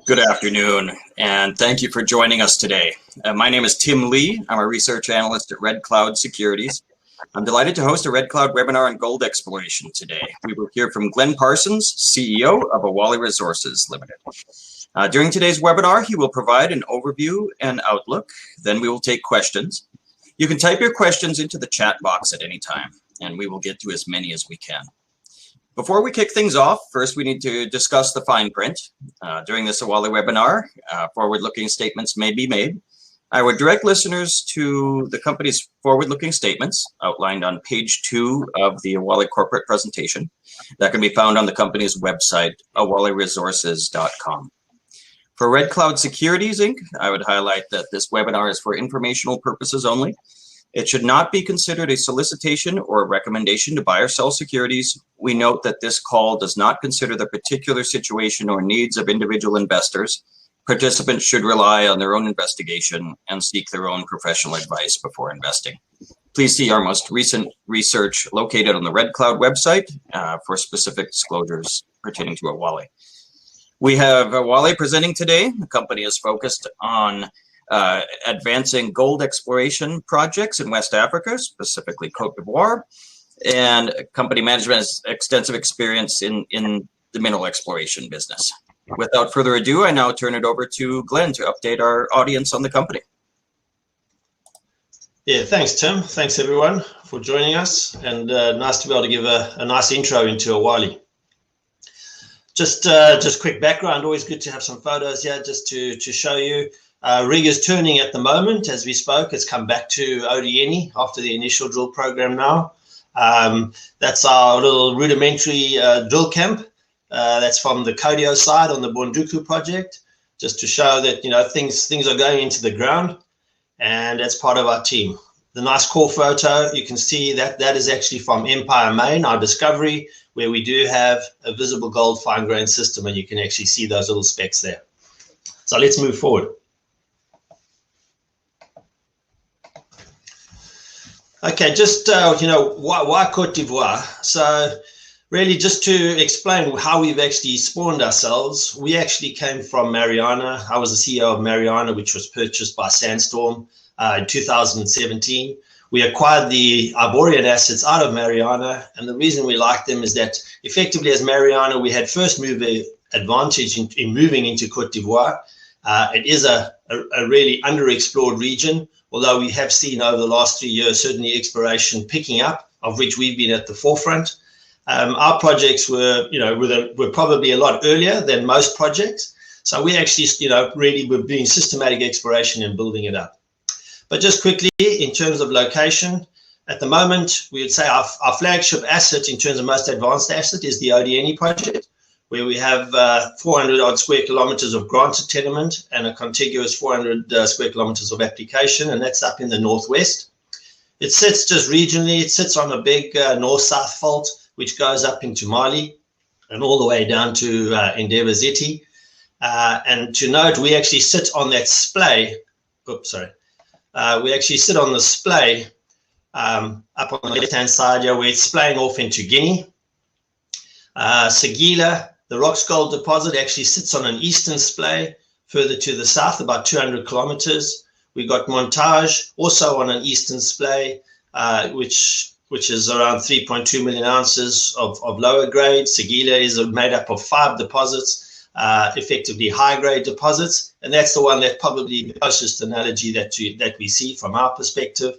Good afternoon, and thank you for joining us today. My name is Tim Lee. I'm a research analyst at Red Cloud Securities. I'm delighted to host a Red Cloud webinar on gold exploration today. We will hear from Glenn Parsons, CEO of Awalé Resources Limited. During today's webinar, he will provide an overview and outlook. Then we will take questions. You can type your questions into the chat box at any time, and we will get to as many as we can. Before we kick things off, first we need to discuss the fine print. During this Awalé webinar, forward-looking statements may be made. I would direct listeners to the company's forward-looking statements outlined on page 2 of the Awalé corporate presentation. That can be found on the company's website, awaleresources.com. For Red Cloud Securities, Inc., I would highlight that this webinar is for informational purposes only. It should not be considered a solicitation or a recommendation to buy or sell securities. We note that this call does not consider the particular situation or needs of individual investors. Participants should rely on their own investigation and seek their own professional advice before investing. Please see our most recent research located on the Red Cloud website for specific disclosures pertaining to Awalé. We have Awalé presenting today. The company is focused on advancing gold exploration projects in West Africa, specifically Cote d'Ivoire, and company management has extensive experience in the mineral exploration business. Without further ado, I now turn it over to Glenn to update our audience on the company. Yeah, thanks, Tim. Thanks, everyone, for joining us, and nice to be able to give a nice intro into Awalé. Just quick background, always good to have some photos here just to show you. Rig is turning at the moment as we spoke. It's come back to Awalé after the initial drill program now. That's our little rudimentary drill camp. That's from the Kodio side on the Bonduku project, just to show that things are going into the ground, and that's part of our team. The nice core photo, you can see that is actually from Empire Main, our discovery, where we do have a visible gold fine grain system, and you can actually see those little specks there. So let's move forward. Okay, just, why Cote d'Ivoire? So really just to explain how we've actually spawned ourselves, we actually came from Mariana. I was the CEO of Mariana, which was purchased by Sandstorm in 2017. We acquired the Ivorian assets out of Mariana, and the reason we liked them is that effectively as Mariana, we had first mover advantage in moving into Cote d'Ivoire. It is a really underexplored region, although we have seen over the last 3 years, certainly exploration picking up, of which we've been at the forefront. Our projects were probably a lot earlier than most projects. So we actually, really were doing systematic exploration and building it up. But just quickly, in terms of location, at the moment, we would say our flagship asset in terms of most advanced asset is the Awalé project, where we have 400 odd square kilometers of granted tenement and a contiguous 400 square kilometers of application, and that's up in the northwest. It sits just regionally, it sits on a big north-south fault, which goes up into Mali and all the way down to Endeavour Zeti. And to note, we actually sit on that splay, we actually sit on the splay up on the left-hand side here, where it's splaying off into Guinea. Seguila, the Rocks Gold deposit, actually sits on an eastern splay further to the south, about 200 kilometers. We got Montage also on an eastern splay, which is around 3.2 million ounces of lower grade. Seguila is made up of 5 deposits, effectively high-grade deposits, and that's the one that probably the closest analogy that we see from our perspective.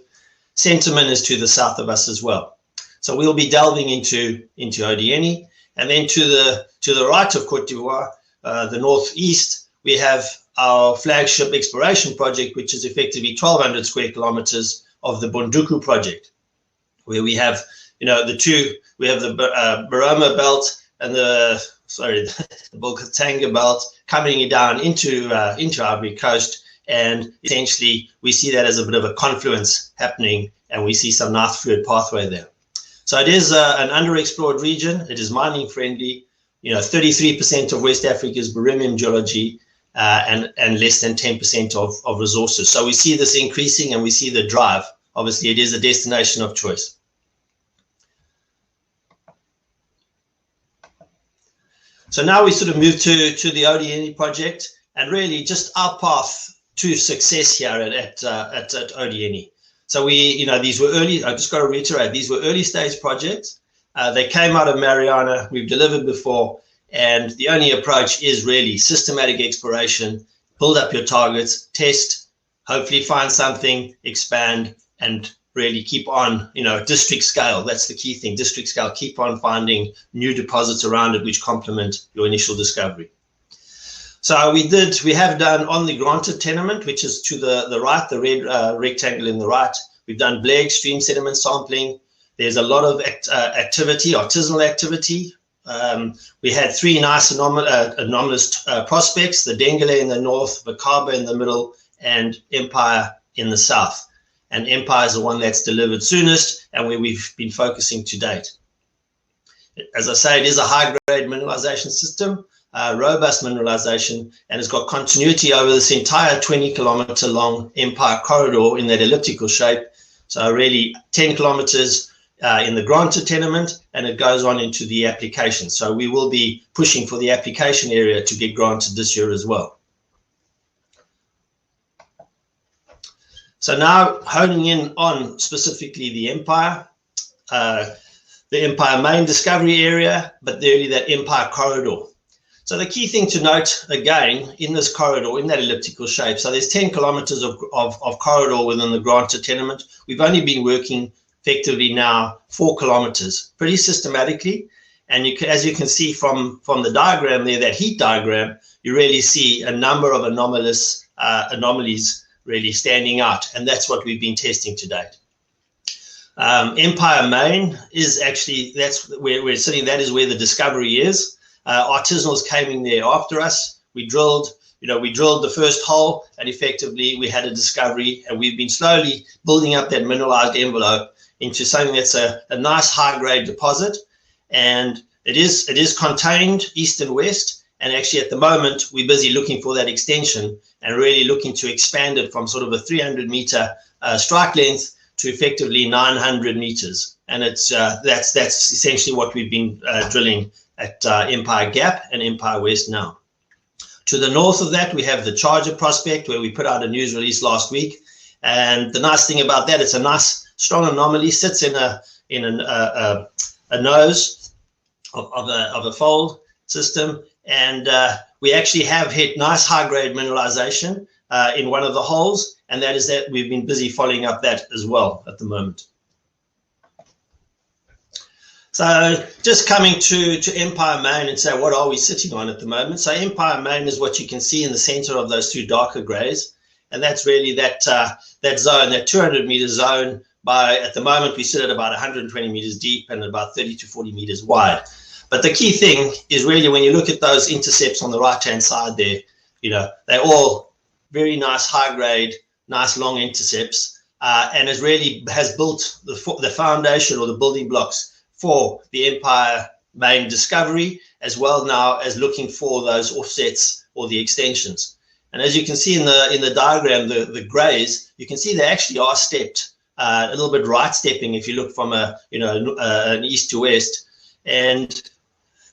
Sentiment is to the south of us as well. So we'll be delving into Awalé. And then to the right of Cote d'Ivoire, the northeast, we have our flagship exploration project, which is effectively 1,200 square kilometers of the Bonduku project, where we have, we have the Baroma belt and the Bolgatanga belt coming down into Ivory Coast, and essentially we see that as a bit of a confluence happening, and we see some nice fluid pathway there. So it is an underexplored region. It is mining friendly. 33% of West Africa is beryllium geology, and less than 10% of resources. So we see this increasing, and we see the drive. Obviously, it is a destination of choice. So now we sort of move to the ODNE project, and really just our path to success here at ODNE. So these were early, I just got to reiterate, these were early stage projects. They came out of Mariana, we've delivered before, and the only approach is really systematic exploration, build up your targets, test, hopefully find something, expand, and really keep on, district scale. That's the key thing, district scale, keep on finding new deposits around it which complement your initial discovery. So we have done on the granted tenement, which is to the right, the red rectangle in the right. We've done Blair extreme sediment sampling. There's a lot of activity, artisanal activity. We had 3 nice anomalous prospects, the Dengele in the north, Bakaba in the middle, and Empire in the south. And Empire is the one that's delivered soonest and where we've been focusing to date. As I say, it is a high-grade mineralization system, robust mineralization, and it's got continuity over this entire 20-kilometer long Empire corridor in that elliptical shape. So really 10 kilometers in the granted tenement, and it goes on into the application. So we will be pushing for the application area to get granted this year as well. So now honing in on specifically the Empire main discovery area, but really that Empire corridor. So the key thing to note again in this corridor, in that elliptical shape, so there's 10 kilometers of corridor within the granted tenement. We've only been working effectively now 4 kilometers pretty systematically. And as you can see from the diagram there, that heat diagram, you really see a number of anomalies really standing out, and that's what we've been testing to date. Empire Main is actually, that's where we're sitting, that is where the discovery is. Artisanals came in there after us. We drilled the first hole, and effectively we had a discovery, and we've been slowly building up that mineralized envelope into something that's a nice high-grade deposit, and it is contained east and west. And actually, at the moment, we're busy looking for that extension and really looking to expand it from sort of a 300-meter strike length to effectively 900 meters. And that's essentially what we've been drilling at Empire Gap and Empire West now. To the north of that, we have the Charger prospect, where we put out a news release last week. And the nice thing about that, it's a nice, strong anomaly, sits in a nose of a fold system. And we actually have hit nice high-grade mineralization in one of the holes, and that is that we've been busy following up that as well at the moment. So just coming to Empire Main and say, what are we sitting on at the moment? So Empire Main is what you can see in the center of those 2 darker grays, and that's really that zone, that 200-meter zone. At the moment, we sit at about 120 meters deep and about 30 to 40 meters wide. But the key thing is really when you look at those intercepts on the right-hand side there, they're all very nice, high-grade, nice long intercepts, and has built the foundation or the building blocks for the Empire Main discovery, as well now as looking for those offsets or the extensions. And as you can see in the diagram, the grays, you can see they actually are stepped, a little bit right stepping if you look from an east to west. And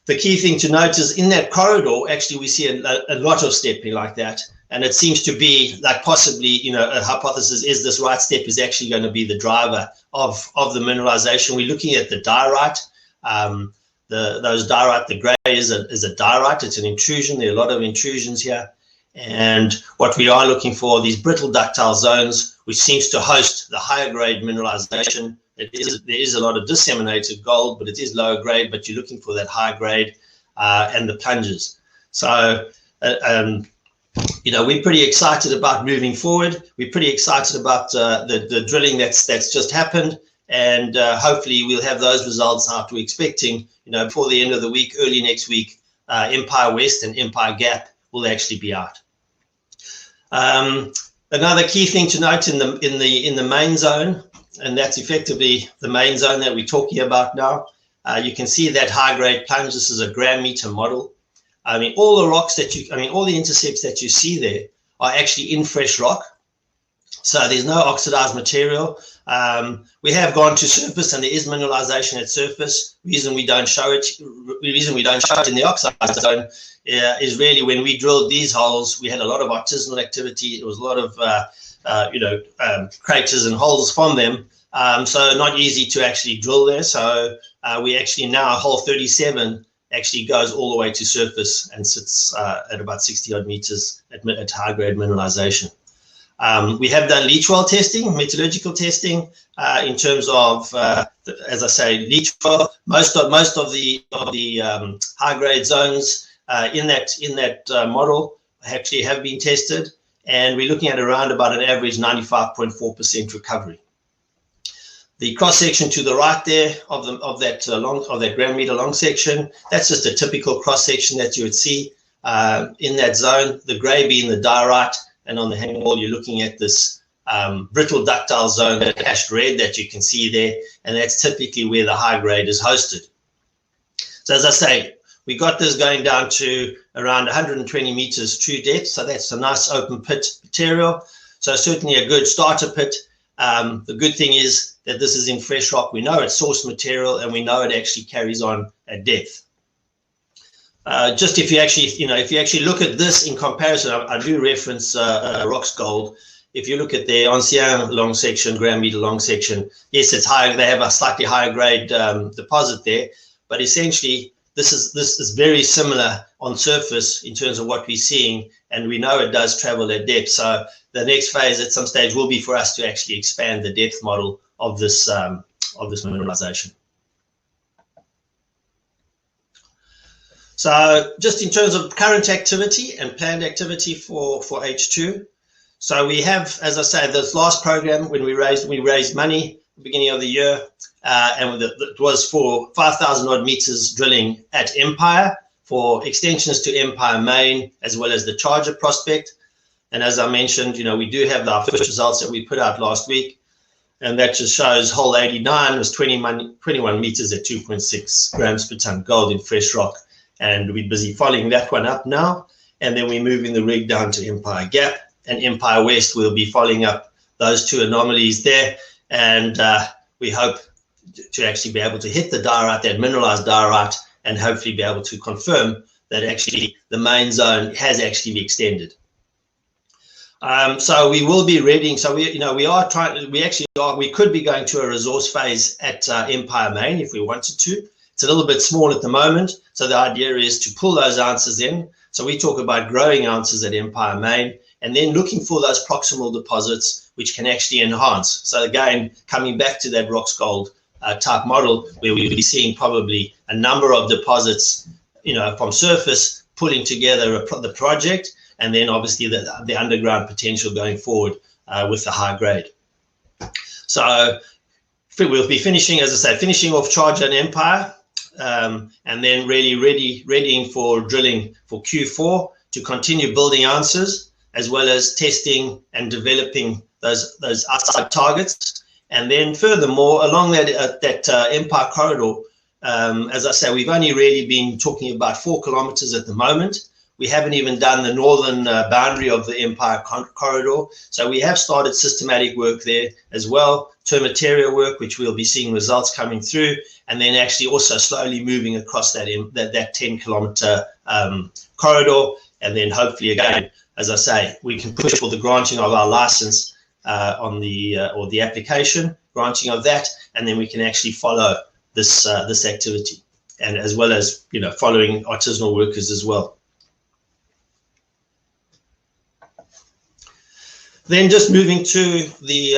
the key thing to note is in that corridor, actually, we see a lot of stepping like that. And it seems to be like possibly, a hypothesis is this right step is actually going to be the driver of the mineralization. We're looking at the diorite. Those diorite, the gray is a diorite. It's an intrusion. There are a lot of intrusions here. And what we are looking for are these brittle ductile zones, which seems to host the higher grade mineralization. There is a lot of disseminated gold, but it is lower grade, but you're looking for that high grade and the plunges. So, we're pretty excited about moving forward. We're pretty excited about the drilling that's just happened, and hopefully we'll have those results out. We're expecting, before the end of the week, early next week, Empire West and Empire Gap will actually be out. Another key thing to note in the main zone, and that's effectively the main zone that we're talking about now. You can see that high-grade plunge. This is a gram-meter model. All the rocks all the intercepts that you see there are actually in fresh rock. So there's no oxidized material. We have gone to surface, and there is mineralization at surface. The reason we don't show it in the oxide zone is really when we drilled these holes, we had a lot of artisanal activity. It was a lot of craters and holes from them. So not easy to actually drill there. So we actually now, hole 37 actually goes all the way to surface and sits at about 60 odd meters at high grade mineralization. We have done leach well testing, metallurgical testing, in terms of, as I say, leach well. Most of the high grade zones in that model actually have been tested, and we're looking at around about an average 95.4% recovery. The cross section to the right there of that gram meter long section, that's just a typical cross section that you would see in that zone. The grey being the diorite, and on the hanging wall you're looking at this brittle ductile zone, that hashed red that you can see there, and that's typically where the high grade is hosted. So as I say, we got this going down to around 120 meters true depth, so that's a nice open pit material. So certainly a good starter pit. The good thing is that this is in fresh rock. We know it's source material, and we know it actually carries on at depth. Just if you actually look at this in comparison, I do reference Rox Gold. If you look at their ancien long section, gram meter long section, yes, it's higher. They have a slightly higher grade deposit there, but essentially this is very similar on surface in terms of what we're seeing, and we know it does travel at depth. So the next phase at some stage will be for us to actually expand the depth model of this mineralization. So just in terms of current activity and planned activity for H2. So we have, as I say, this last program when we raised money at the beginning of the year, and it was for 5,000 odd meters drilling at Empire, for extensions to Empire Main, as well as the Charger prospect. And as I mentioned, we do have our first results that we put out last week, and that just shows hole 89 was 21 meters at 2.6 grams per ton gold in fresh rock. And we're busy following that one up now. And then we're moving the rig down to Empire Gap, and Empire West will be following up those two anomalies there. And we hope to actually be able to hit the diorite, that mineralized diorite, and hopefully be able to confirm that actually the main zone has actually been extended. So we will be readying. So we could be going to a resource phase at Empire Main if we wanted to. It's a little bit small at the moment, so the idea is to pull those ounces in. So we talk about growing ounces at Empire Main, and then looking for those proximal deposits which can actually enhance. So again, coming back to that Rox Gold type model, where we'll be seeing probably a number of deposits, from surface pulling together the project, and then obviously the underground potential going forward with the high grade. So we'll be finishing, as I say, finishing off Charger and Empire. And then really readying for drilling for Q4 to continue building ounces, as well as testing and developing those outside targets. And then furthermore, along that Empire corridor, as I say, we've only really been talking about 4 kilometers at the moment. We haven't even done the northern boundary of the Empire corridor. So we have started systematic work there as well, termitaria work, which we'll be seeing results coming through, and then actually also slowly moving across that 10-kilometer corridor. And then hopefully, again, as I say, we can push for the granting of our license or the application, granting of that, and then we can actually follow this activity, and as well as following artisanal workers as well. Then just moving to the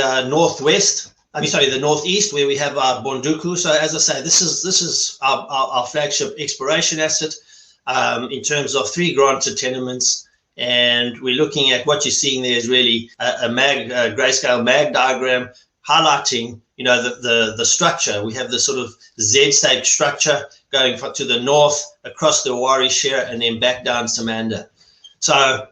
the northeast, where we have our Bonduku. So as I say, this is our flagship exploration asset in terms of 3 granted tenements, and we're looking at what you're seeing there is really a grayscale mag diagram highlighting the structure. We have this sort of Z-shaped structure going to the north across the Awalé Shear and then back down Samanda. So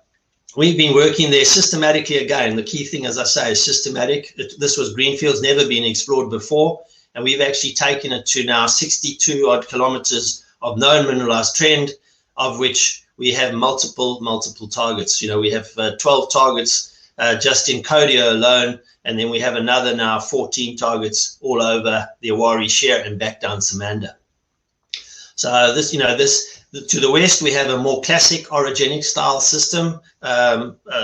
we've been working there systematically. Again, the key thing, as I say, is systematic. This was greenfields, never been explored before, and we've actually taken it to now 62 odd kilometers of known mineralized trend, of which we have multiple targets. We have 12 targets just in Kodio alone. And then we have another now 14 targets all over the Awalé Shear and back down Samanda. So this, to the west, we have a more classic orogenic style system,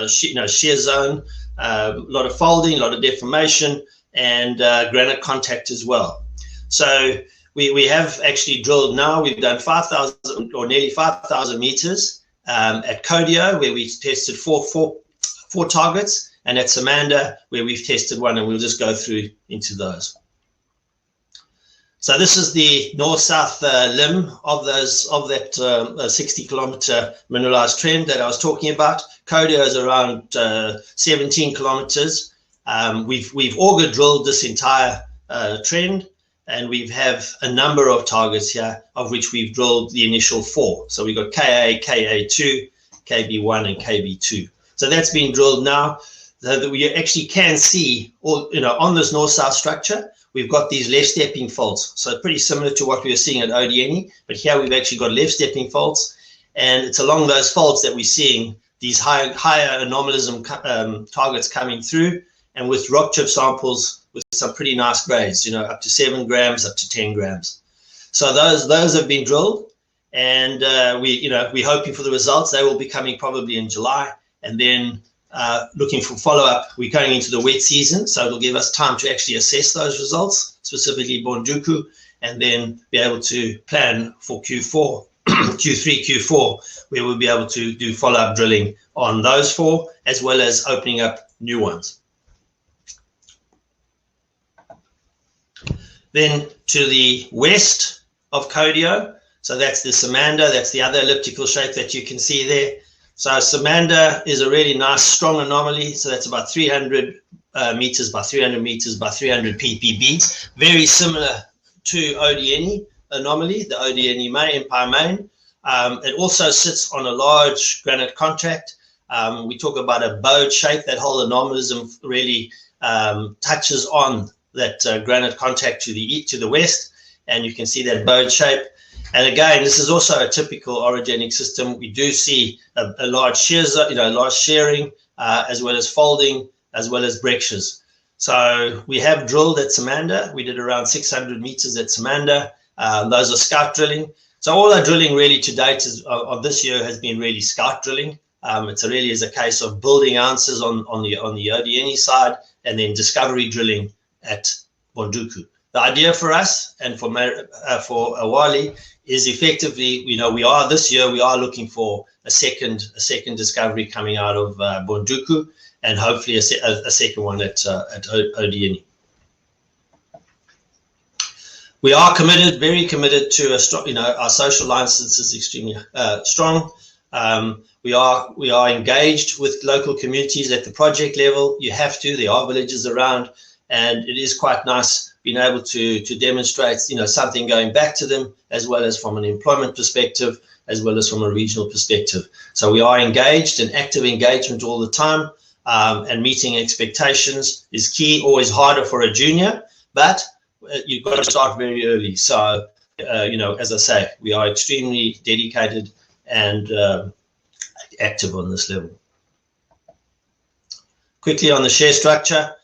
shear zone, a lot of folding, a lot of deformation, and granite contact as well. So we have actually drilled now. We've done 5,000 or nearly 5,000 meters at Kodio, where we've tested four targets, and at Samanda, where we've tested one, and we'll just go through into those. So this is the north-south limb of that 60-kilometer mineralized trend that I was talking about. Kodio is around 17 kilometers. We've auger drilled this entire trend, and we have a number of targets here, of which we've drilled the initial 4. So we've got KA, KA2, KB1, and KB2. So that's been drilled now. So that we actually can see, on this north-south structure, we've got these left-stepping faults. So pretty similar to what we were seeing at Odieni, but here we've actually got left-stepping faults, and it's along those faults that we're seeing these higher anomalism targets coming through, and with rock chip samples with some pretty nice grades, up to 7 grams, up to 10 grams. So those have been drilled, and we're hoping for the results. They will be coming probably in July, and then looking for follow-up. We're going into the wet season, so it'll give us time to actually assess those results, specifically Bonduku, and then be able to plan for Q4, Q3, Q4, where we'll be able to do follow-up drilling on those 4, as well as opening up new ones. Then to the west of Kodio, so that's the Samanda, that's the other elliptical shape that you can see there. So Samanda is a really nice, strong anomaly. So that's about 300 meters by 300 meters by 300 ppb. Very similar to Odieni anomaly, the Odieni Empire Main. It also sits on a large granite contact. We talk about a bowed shape. That whole anomalism really touches on that granite contact to the west, and you can see that bowed shape. And again, this is also a typical orogenic system. We do see a large shear, large shearing, as well as folding, as well as breccias. So we have drilled at Samanda. We did around 600 meters at Samanda. Those are scout drilling. So all our drilling really to date of this year has been really scout drilling. It really is a case of building answers on the Odieni side, and then discovery drilling at Bonduku. The idea for us and for Awalé is effectively, we are this year, we are looking for a second discovery coming out of Bonduku, and hopefully a second one at Odieni. We are committed, very committed to a strong, our social license is extremely strong. We are engaged with local communities at the project level. You have to, there are villages around, and it is quite nice being able to demonstrate, something going back to them, as well as from an employment perspective, as well as from a regional perspective. So we are engaged, and active engagement all the time, and meeting expectations is key. Always harder for a junior, but you've got to start very early. So, as I say, we are extremely dedicated and active on this level. Quickly on the share structure.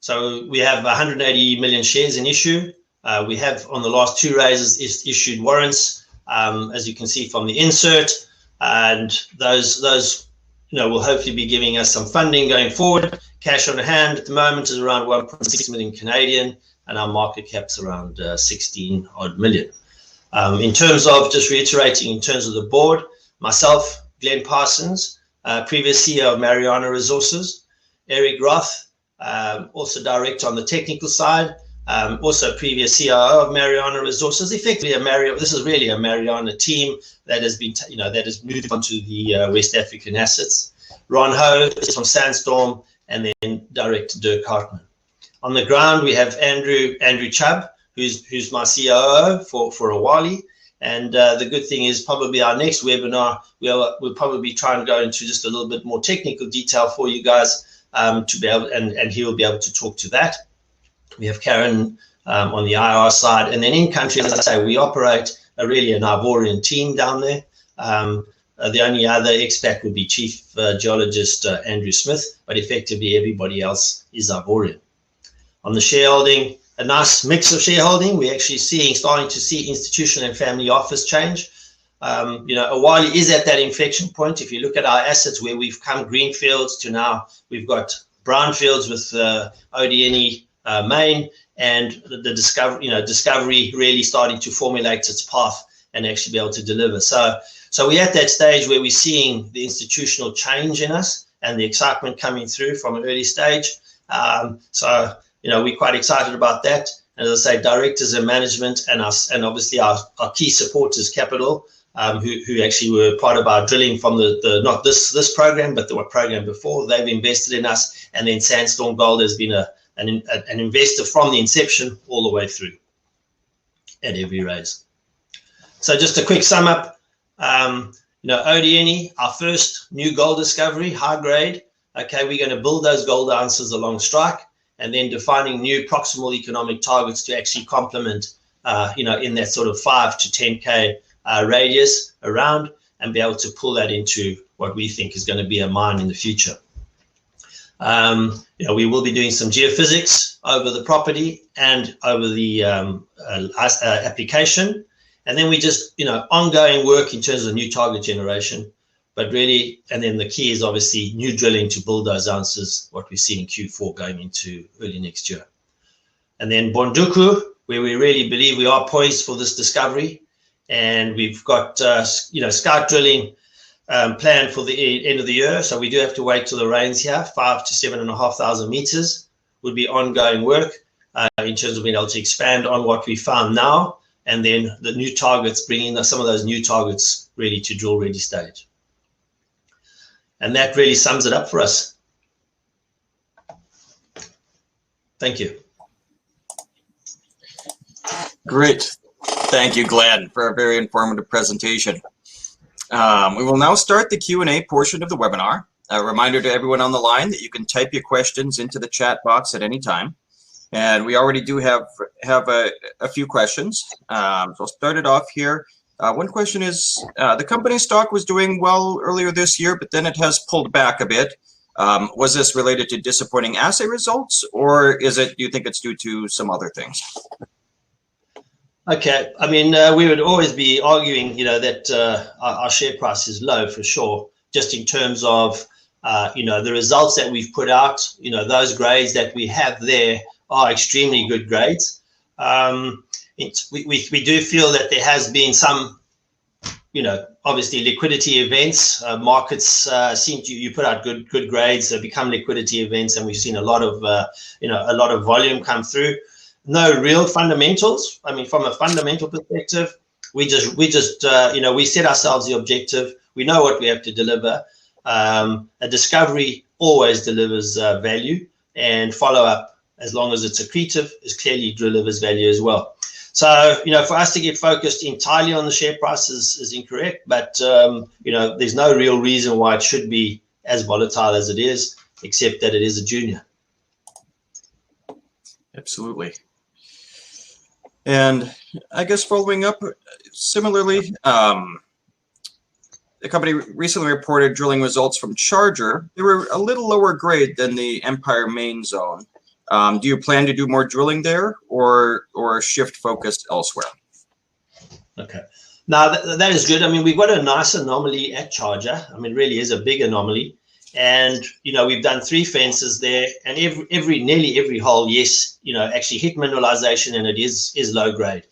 So we have 180 million shares in issue. We have, on the last 2 raises, issued warrants, as you can see from the insert, and those will hopefully be giving us some funding going forward. Cash on hand at the moment is around 1.6 million Canadian, and our market cap's around 16 odd million. In terms of, just reiterating, in terms of the board, myself, Glenn Parsons, previous CEO of Mariana Resources, Eric Roth, also director on the technical side, also previous CIO of Mariana Resources. Effectively, this is really a Mariana team that has been, that has moved on to the West African assets. Ron Ho is from Sandstorm, and then Director Dirk Hartman. On the ground, we have Andrew Chubb, who's my COO for Awalé. And the good thing is, probably our next webinar, we'll probably try and go into just a little bit more technical detail for you guys, to be able, and he will be able to talk to that. We have Karen on the IR side, and then in country, as I say, we operate really an Ivorian team down there. The only other expat would be Chief Geologist Andrew Smith, but effectively everybody else is Ivorian. On the shareholding, a nice mix of shareholding. We're actually starting to see institutional and family office change. Awalé is at that inflection point. If you look at our assets, where we've come greenfields to now, we've got brownfields with ODNE main, and the discovery really starting to formulate its path and actually be able to deliver. So we're at that stage where we're seeing the institutional change in us and the excitement coming through from an early stage. We're quite excited about that. And as I say, directors and management and us, and obviously our key supporters, Capital, who actually were part of our drilling from the not this program, but the program before. They've invested in us, and then Sandstorm Gold has been an investor from the inception all the way through at every raise. So just a quick sum up. ODNE, our first new gold discovery, high grade. Okay, we're going to build those gold ounces along strike, and then defining new proximal economic targets to actually complement, in that sort of 5 to 10K radius around, and be able to pull that into what we think is going to be a mine in the future. We will be doing some geophysics over the property and over the application. And then we just, ongoing work in terms of new target generation. But really, and then the key is obviously new drilling to build those ounces, what we see in Q4 going into early next year. And then Bonduku, where we really believe we are poised for this discovery. And we've got, scout drilling planned for the end of the year. So we do have to wait till the rains here. 5,000 to 7,500 meters would be ongoing work in terms of being able to expand on what we found now. And then the new targets, bringing some of those new targets really to drill ready stage. And that really sums it up for us. Thank you. Great. Thank you, Glenn, for a very informative presentation. We will now start the Q&A portion of the webinar. A reminder to everyone on the line that you can type your questions into the chat box at any time. And we already do have a few questions. So I'll start it off here. One question is, the company stock was doing well earlier this year, but then it has pulled back a bit. Was this related to disappointing assay results, or do you think it's due to some other things? Okay, I mean, we would always be arguing, that our share price is low for sure, just in terms of, the results that we've put out, those grades that we have there are extremely good grades. We do feel that there has been some, obviously liquidity events. Markets seem to, you put out good grades, they become liquidity events, and we've seen a lot of volume come through. No real fundamentals. I mean, from a fundamental perspective, we set ourselves the objective. We know what we have to deliver. A discovery always delivers value, and follow up, as long as it's accretive, is clearly delivers value as well. So, for us to get focused entirely on the share price is incorrect, but, there's no real reason why it should be as volatile as it is, except that it is a junior. Absolutely. And I guess following up, similarly, the company recently reported drilling results from Charger. They were a little lower grade than the Empire Main Zone. Do you plan to do more drilling there, or shift focus elsewhere? Okay. Now, that is good. I mean, we've got a nice anomaly at Charger. I mean, it really is a big anomaly. And, we've done 3 fences there, and nearly every hole, yes, actually hit mineralization, and it is low grade.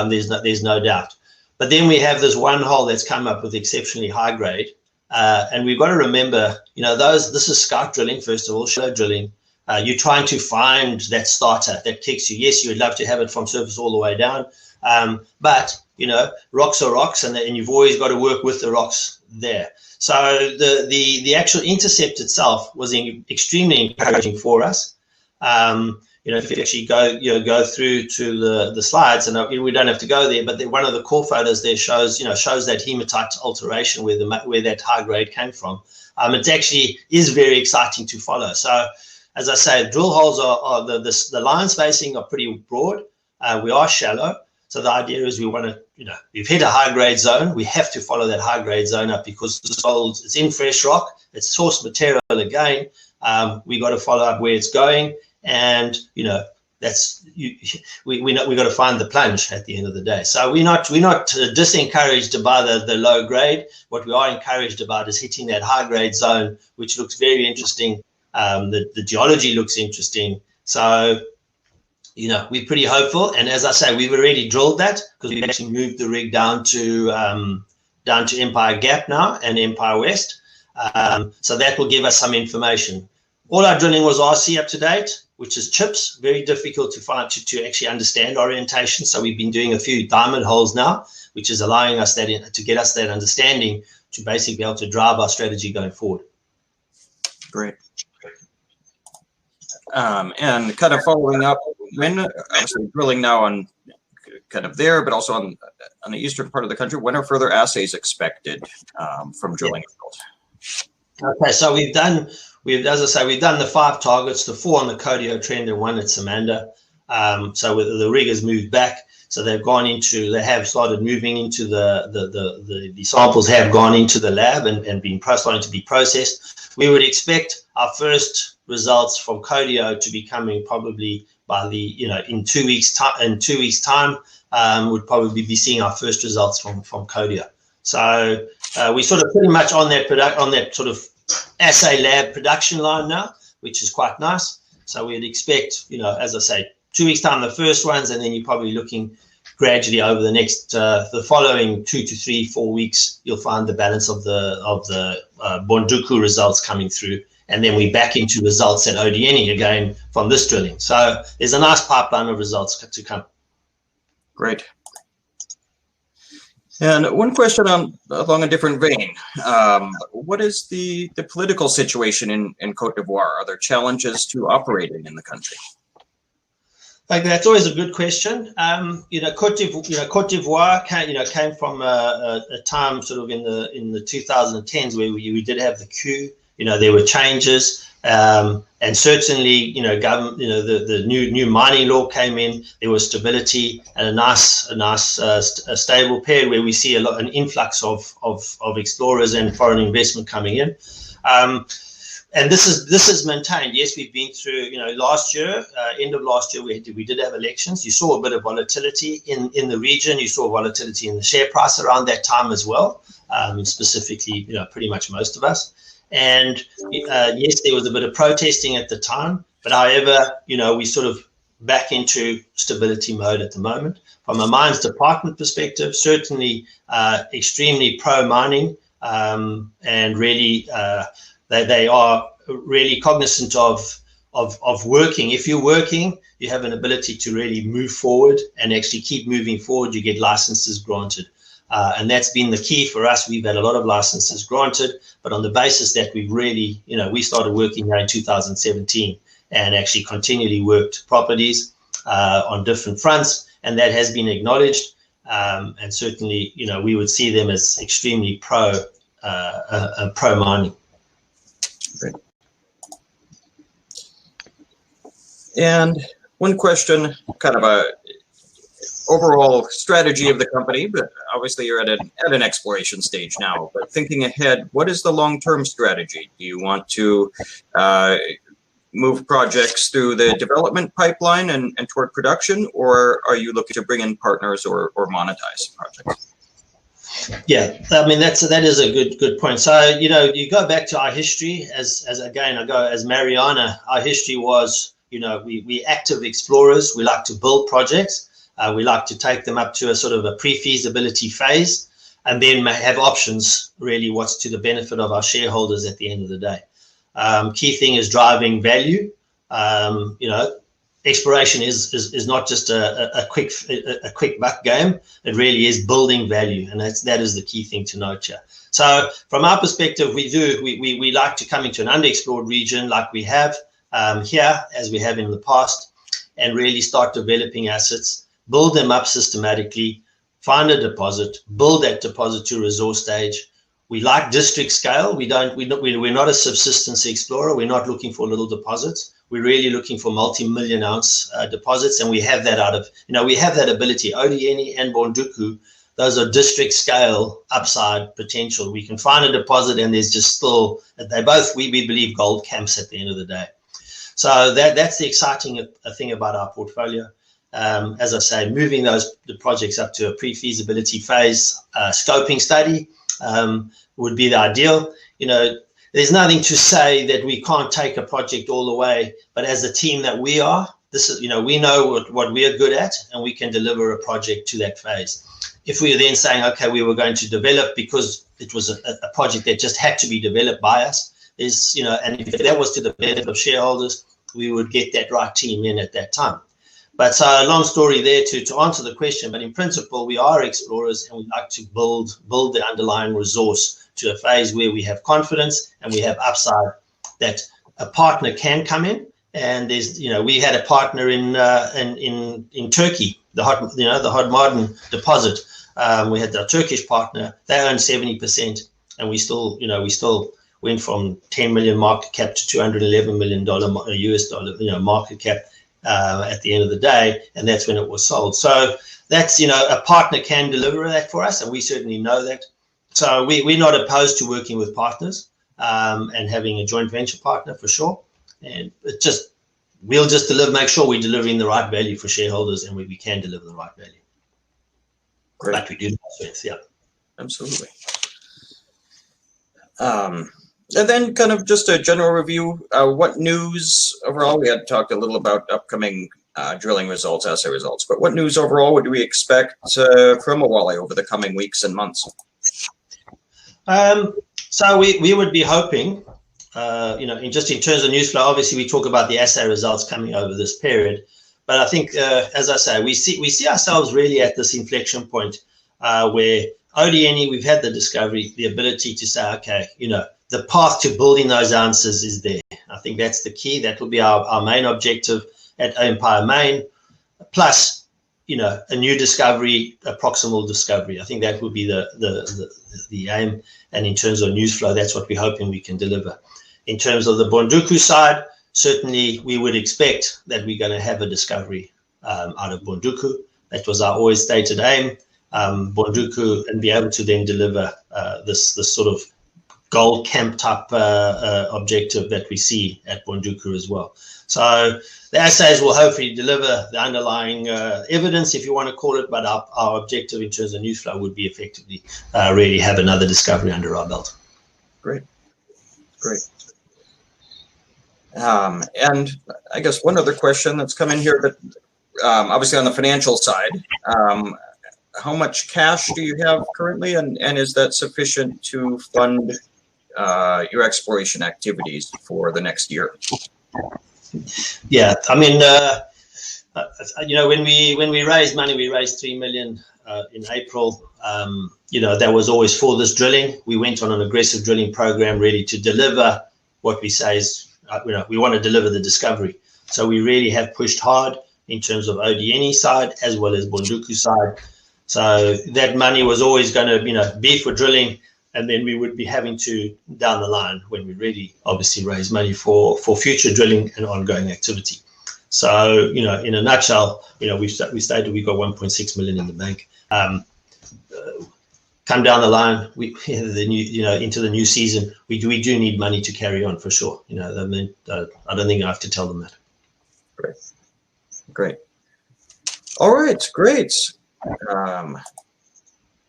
There's no doubt. But then we have this one hole that's come up with exceptionally high grade. And we've got to remember, this is scout drilling, first of all, shallow drilling. You're trying to find that starter that kicks you. Yes, you would love to have it from surface all the way down. But, rocks are rocks, and you've always got to work with the rocks there. So the actual intercept itself was extremely encouraging for us. If you actually go through to the slides, and we don't have to go there, but one of the core photos there shows that hematite alteration where that high grade came from. It actually is very exciting to follow. So, as I say, drill holes are the line spacing are pretty broad. We are shallow. So the idea is we want to, we've hit a high-grade zone. We have to follow that high-grade zone up because it's in fresh rock. It's source material again. We got to follow up where it's going, and that's we got to find the plunge at the end of the day. So we're not disencouraged by the low grade. What we are encouraged about is hitting that high-grade zone, which looks very interesting. The geology looks interesting. So we're pretty hopeful, and as I say, we've already drilled that because we've actually moved the rig down to Empire Gap now and Empire West. So that will give us some information. All our drilling was RC up to date, which is chips. Very difficult to find to actually understand orientation. So we've been doing a few diamond holes now, which is allowing us to get us that understanding to basically be able to drive our strategy going forward. Great. And kind of following up, when obviously drilling now on kind of there, but also on the eastern part of the country, when are further assays expected from drilling? Yeah. Okay, so as I say, we've done the 5 targets, the 4 on the Codio trend and 1 at Samanda. So the rig has moved back. So they have started moving into the samples have gone into the lab and been starting to be processed. We would expect our first results from Codio to be coming probably by in 2 weeks time. In 2 weeks time, would probably be seeing our first results from Codio. So we sort of pretty much on that sort of assay lab production line now, which is quite nice. So we'd expect, as I say, 2 weeks time the first ones, and then you're probably looking gradually over the next the following 2 to 3, 4 weeks, you'll find the balance of the Bonduku results coming through, and then we back into results at Odieni again from this drilling. So there's a nice pipeline of results to come. Great. And one question along a different vein. What is the political situation in Cote d'Ivoire? Are there challenges to operating in the country? That's always a good question. Cote d'Ivoire came from a time sort of in the 2010s where we did have the coup. There were changes, and certainly, government, the new mining law came in. There was stability and a nice stable period where we see an influx of explorers and foreign investment coming in. And this is maintained. Yes, we've been through, last year, end of last year, we did have elections. You saw a bit of volatility in the region. You saw volatility in the share price around that time as well, specifically, pretty much most of us. And yes, there was a bit of protesting at the time, but however, we sort of back into stability mode at the moment. From a mines department perspective, certainly extremely pro-mining, and really they are really cognizant of working. If you're working, you have an ability to really move forward and actually keep moving forward. You get licenses granted. And that's been the key for us. We've had a lot of licenses granted, but on the basis that we've really, we started working here in 2017 and actually continually worked properties on different fronts, and that has been acknowledged. And certainly, we would see them as extremely pro-mining. Great. And one question, kind of a overall strategy of the company, but obviously you're at an exploration stage now, but thinking ahead, what is the long-term strategy? Do you want to move projects through the development pipeline and toward production, or are you looking to bring in partners or monetize projects? Yeah, I mean, that is a good point. So, you go back to our history as Mariana, our history was, we active explorers. We like to build projects. We like to take them up to a sort of a pre-feasibility phase, and then have options, really what's to the benefit of our shareholders at the end of the day. Key thing is driving value. Exploration is not just a quick buck game. It really is building value, and that is the key thing to note here. So from our perspective, we like to come into an underexplored region like we have here, as we have in the past, and really start developing assets, build them up systematically, find a deposit, build that deposit to resource stage. We like district scale. We're not a subsistence explorer. We're not looking for little deposits. we're really looking for multi-million ounce deposits, and we have that we have that ability. Odieni and Bonduku, those are district scale upside potential. We can find a deposit, and there's just still, they both, we believe, gold camps at the end of the day. So that's the exciting thing about our portfolio. As I say, moving the projects up to a pre-feasibility phase scoping study would be the ideal. There's nothing to say that we can't take a project all the way, but as a team that we are, this is, we know what we are good at, and we can deliver a project to that phase. If we are then saying, okay, we were going to develop because it was a project that just had to be developed by us, and if that was to the benefit of shareholders, we would get that right team in at that time. But so a long story there to answer the question, but in principle, we are explorers, and we like to build the underlying resource to a phase where we have confidence and we have upside that a partner can come in. And there's, we had a partner in Turkey, the Hod Maden deposit. We had the Turkish partner; they owned 70%, and we still went from 10 million market cap to $211 million US dollar, market cap at the end of the day, and that's when it was sold. So that's, a partner can deliver that for us, and we certainly know that. So we're not opposed to working with partners and having a joint venture partner for sure. And we'll just make sure we're delivering the right value for shareholders, and we can deliver the right value. Great. Like we do, yeah. Absolutely. And then kind of just a general review, what news overall, we had talked a little about upcoming drilling results, assay results, but what news overall would we expect from Awalé over the coming weeks and months? So we would be hoping, in terms of news flow, obviously we talk about the assay results coming over this period, but I think, as I say, we see ourselves really at this inflection point where Odieni, we've had the discovery, the ability to say, okay, the path to building those ounces is there. I think that's the key. That will be our main objective at Empire Main, plus, a new discovery, a proximal discovery. I think that would be the aim. And in terms of news flow, that's what we're hoping we can deliver. In terms of the Bonduku side, certainly we would expect that we're going to have a discovery out of Bonduku. That was our always stated aim, Bonduku, and be able to then deliver this sort of gold camp type objective that we see at Bonduku as well. So the assays will hopefully deliver the underlying evidence, if you want to call it, but our objective in terms of news flow would be effectively really have another discovery under our belt. Great. And I guess one other question that's come in here, but obviously on the financial side, how much cash do you have currently, and is that sufficient to fund your exploration activities for the next year? Yeah, I mean, when we raised money, we raised 3 million in April. That was always for this drilling. We went on an aggressive drilling program really to deliver what we say is, we want to deliver the discovery. So we really have pushed hard in terms of Odieni side as well as Bonduku side. So that money was always going to, be for drilling, and then we would be having to, down the line, when we really obviously raise money for future drilling and ongoing activity. So, in a nutshell, we stated we've got 1.6 million in the bank. Come down the line, into the new season, we do need money to carry on for sure. I don't think I have to tell them that. Great. All right, great.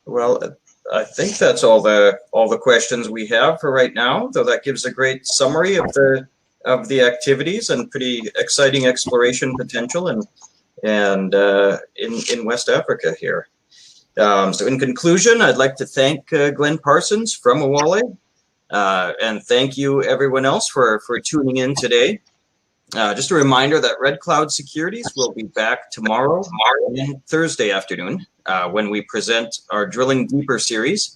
Well, I think that's all the questions we have for right now. Though that gives a great summary of the activities and pretty exciting exploration potential and in West Africa here. So in conclusion, I'd like to thank Glenn Parsons from Awalé, and thank you everyone else for tuning in today. Just a reminder that Red Cloud Securities will be back tomorrow and Thursday afternoon when we present our Drilling Deeper series,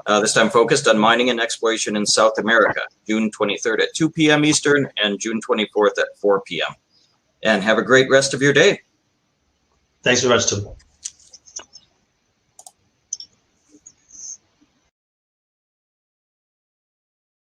this time focused on mining and exploration in South America, June 23rd at 2 p.m. Eastern and June 24th at 4 p.m. And have a great rest of your day. Thanks very much, Tim.